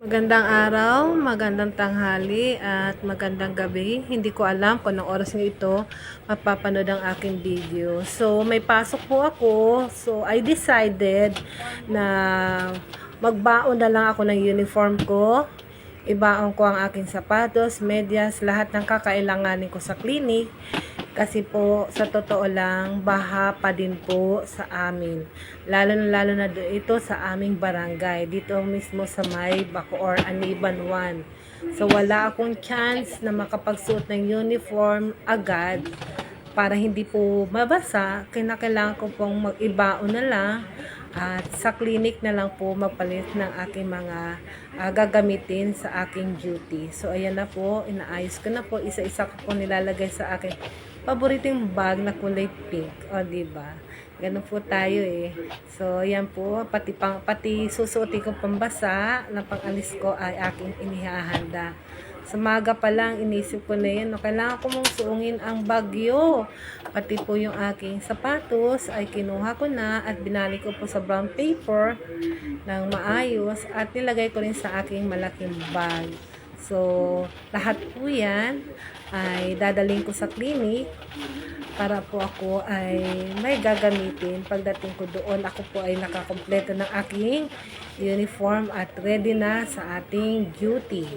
Magandang araw, magandang tanghali, at magandang gabi. Hindi ko alam kung anong oras nyo ito mapapanood ang aking video. So, may pasok po ako. So, I decided na magbaon na lang ako ng uniform ko. Ibaon ko ang aking sapatos, medyas, lahat ng kakailanganin ko sa clinic. Kasi po, sa totoo lang, baha pa din po sa amin. Lalo na ito sa aming barangay. Dito mismo sa may Bacoor, Aniban 1. So, wala akong chance na makapagsuot ng uniform agad para hindi po mabasa. Kailangan ko pong mag-ibaon na lang at sa clinic na lang po magpalit ng aking mga gagamitin sa aking duty. So, ayan na po, inaayos ko na po. Isa-isa ko po nilalagay sa aking paboritong bag na kulay pink. O, diba? Ganun po tayo eh. So, ayan po. Pati susuotin ko pambasa na pang-alis ko ay aking inihahanda. Sa maga pa lang, inisip ko na yan. No, kailangan ko mong suungin ang bagyo. Pati po yung aking sapatos ay kinuha ko na at binalik ko po sa brown paper ng maayos at nilagay ko rin sa aking malaking bag. So, lahat po yan ay dadaling ko sa clinic para po ako ay may gagamitin. Pagdating ko doon, ako po ay nakakompleto ng aking uniform at ready na sa ating duty.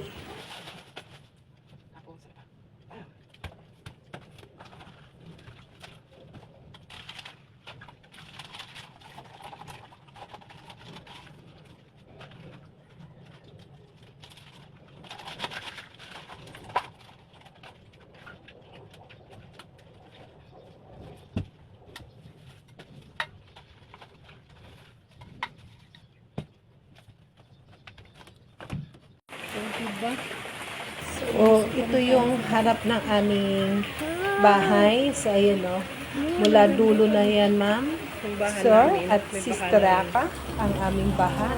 So, ito yung harap ng aming bahay. So, ayun o. Mula dulo na yan, ma'am, sir, at sister Aka, ang aming baha.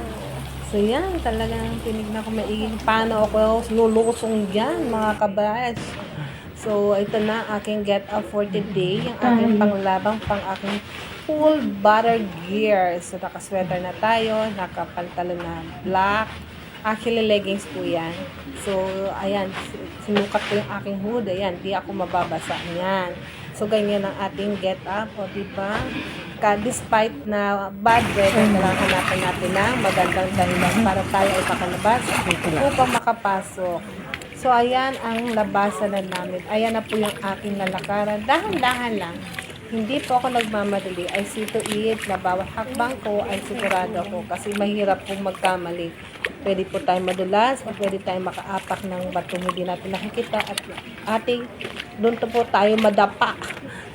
So, yan. Talagang tinignan ko maiging paano ako lulusong dyan, mga kabayas. So, ito na aking get up for today. Yung aking panglabang, aking full butter gear. So, nakasweater na tayo, nakapantalon na black. Actually, leggings po yan. So, ayan, sinukat ko yung aking hood. Ayan, di ako mababasa niyan. So, ganyan ang ating get up. O, diba? Despite na bad weather, kailangan hanapin natin ng magandang dahilan para tayo ay makalabas upang makapasok. So, ayan ang labasan na namin. Ayan na po yung aking lalakaran. Dahan-dahan lang. Hindi po ako nagmamadali. I see to it na bawat hakbang ko ay sigurado ako kasi mahirap pong magkamali. Pwede po tayong madulas o pwede tayong makaapak ng batong hindi natin nakikita at doon po tayo madapa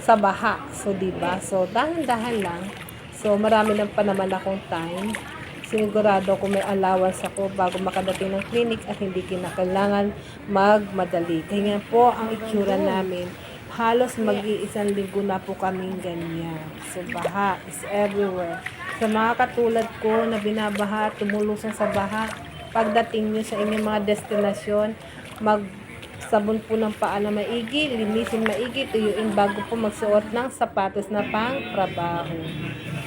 sa baha. So, diba? So, dahan-dahan lang. So, marami pa naman akong time. Sigurado ko may allowance ako bago makadating ng clinic at hindi kinakailangan magmadali. Kaya po ang itsura namin. Halos mag-iisang linggo na po kaming ganyan. So, baha is everywhere. Sa mga katulad ko na binabaha, tumulusan sa baha, pagdating nyo sa inyong mga destinasyon, magsabon po ng paa na maigi, linisin maigi, tuyuin bago po magsuot ng sapatos na pang trabaho.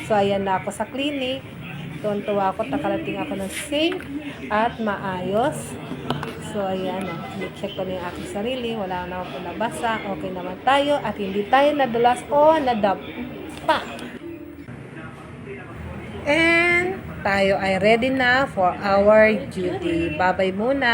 So, ayan na ako sa clinic. Tuwan-tuwa ako, nakarating ako ng safe at maayos. So, ayan, check ko na yung aking sarili. Wala naman po nabasa. Okay naman tayo at hindi tayo nadulas o nadapa. And tayo ay ready na for our duty. Bye-bye muna!